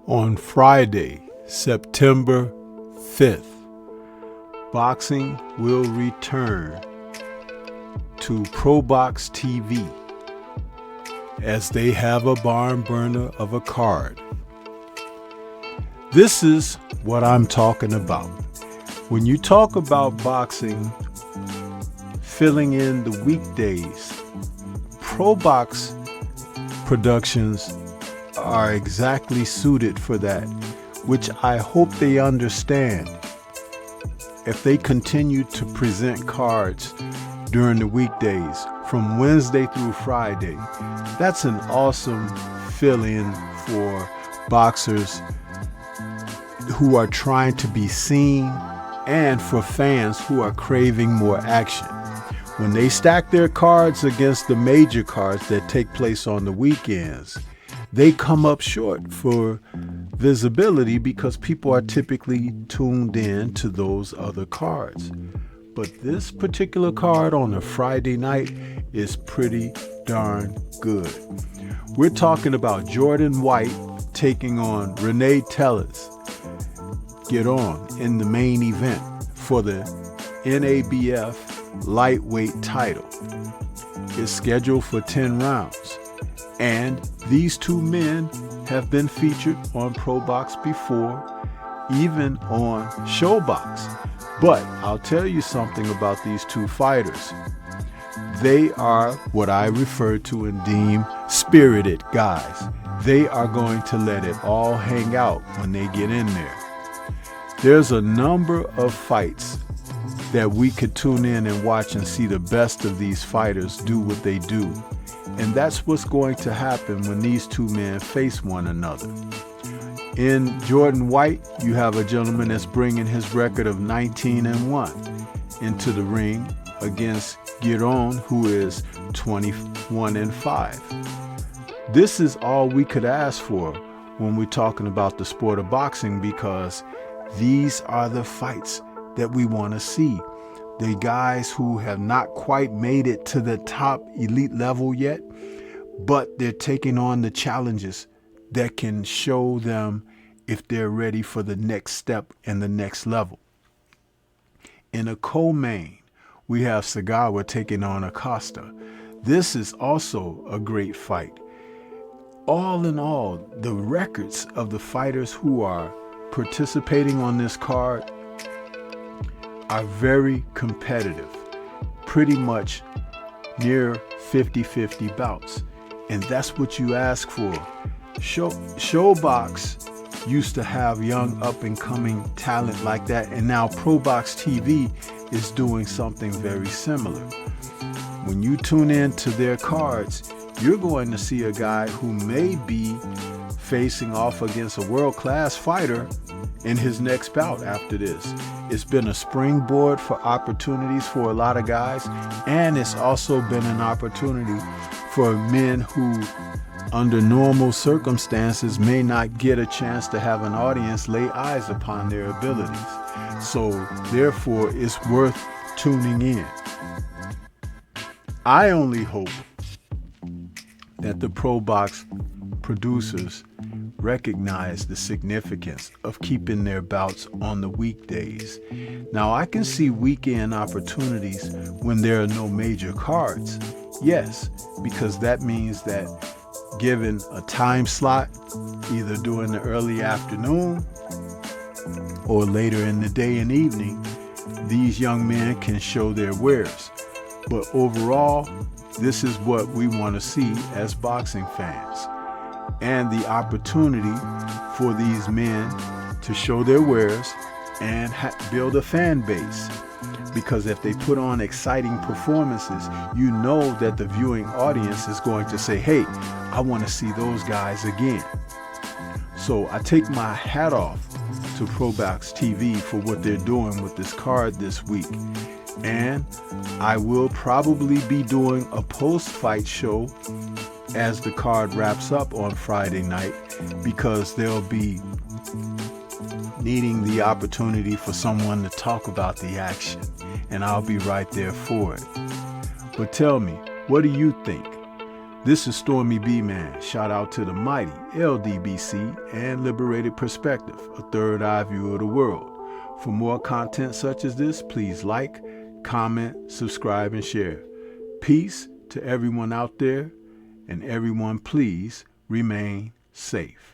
On Friday, September 5th, boxing will return to Probox TV as they have a barn burner of a card. This is what I'm talking about. When you talk about boxing filling in the weekdays, Probox productions are exactly suited for that, which I hope they understand. If they continue to present cards during the weekdays from Wednesday through Friday, that's an awesome fill-in for boxers who are trying to be seen and for fans who are craving more action. When they stack their cards against the major cards that take place on the weekends, they come up short for visibility because people are typically tuned in to those other cards. But this particular card on a Friday night is pretty darn good. We're talking about Jordan White taking on Renee Tellez Giron in the main event for the NABF lightweight title. It's scheduled for 10 rounds. And these two men have been featured on Probox before, even on Showbox. But I'll tell you something about these two fighters. They are what I refer to and deem spirited guys. They are going to let it all hang out when they get in there. There's a number of fights that we could tune in and watch and see the best of these fighters do what they do. And that's what's going to happen when these two men face one another. In Jordan White, you have a gentleman that's bringing his record of 19-1 into the ring against Giron, who is 21-5. This is all we could ask for when we're talking about the sport of boxing, because these are the fights that we want to see. The guys who have not quite made it to the top elite level yet, but they're taking on the challenges that can show them if they're ready for the next step and the next level. In a co-main, we have Sagawa taking on Acosta. This is also a great fight. All in all, the records of the fighters who are participating on this card are very competitive, pretty much near 50-50 bouts. And that's what you ask for. Showbox used to have young up-and-coming talent like that, and now Probox TV is doing something very similar. When you tune in to their cards, you're going to see a guy who may be facing off against a world-class fighter in his next bout after this. It's been a springboard for opportunities for a lot of guys, and it's also been an opportunity for men who, under normal circumstances, may not get a chance to have an audience lay eyes upon their abilities. So, therefore, it's worth tuning in. I only hope that the Probox producers recognize the significance of keeping their bouts on the weekdays. Now, I can see weekend opportunities when there are no major cards. Yes, because that means that given a time slot, either during the early afternoon or later in the day and evening, these young men can show their wares. But overall, this is what we want to see as boxing fans. And the opportunity for these men to show their wares and build a fan base. Because if they put on exciting performances, you know that the viewing audience is going to say, hey, I want to see those guys again. So I take my hat off to Probox TV for what they're doing with this card this week. And I will probably be doing a post-fight show as the card wraps up on Friday night, because they'll be needing the opportunity for someone to talk about the action, and I'll be right there for it. But tell me, what do you think? This is Stormy B-Man. Shout out to the mighty LDBC and Liberated Perspective, a third eye view of the world. For more content such as this, please like, comment, subscribe, and share. Peace to everyone out there, and everyone please remain safe.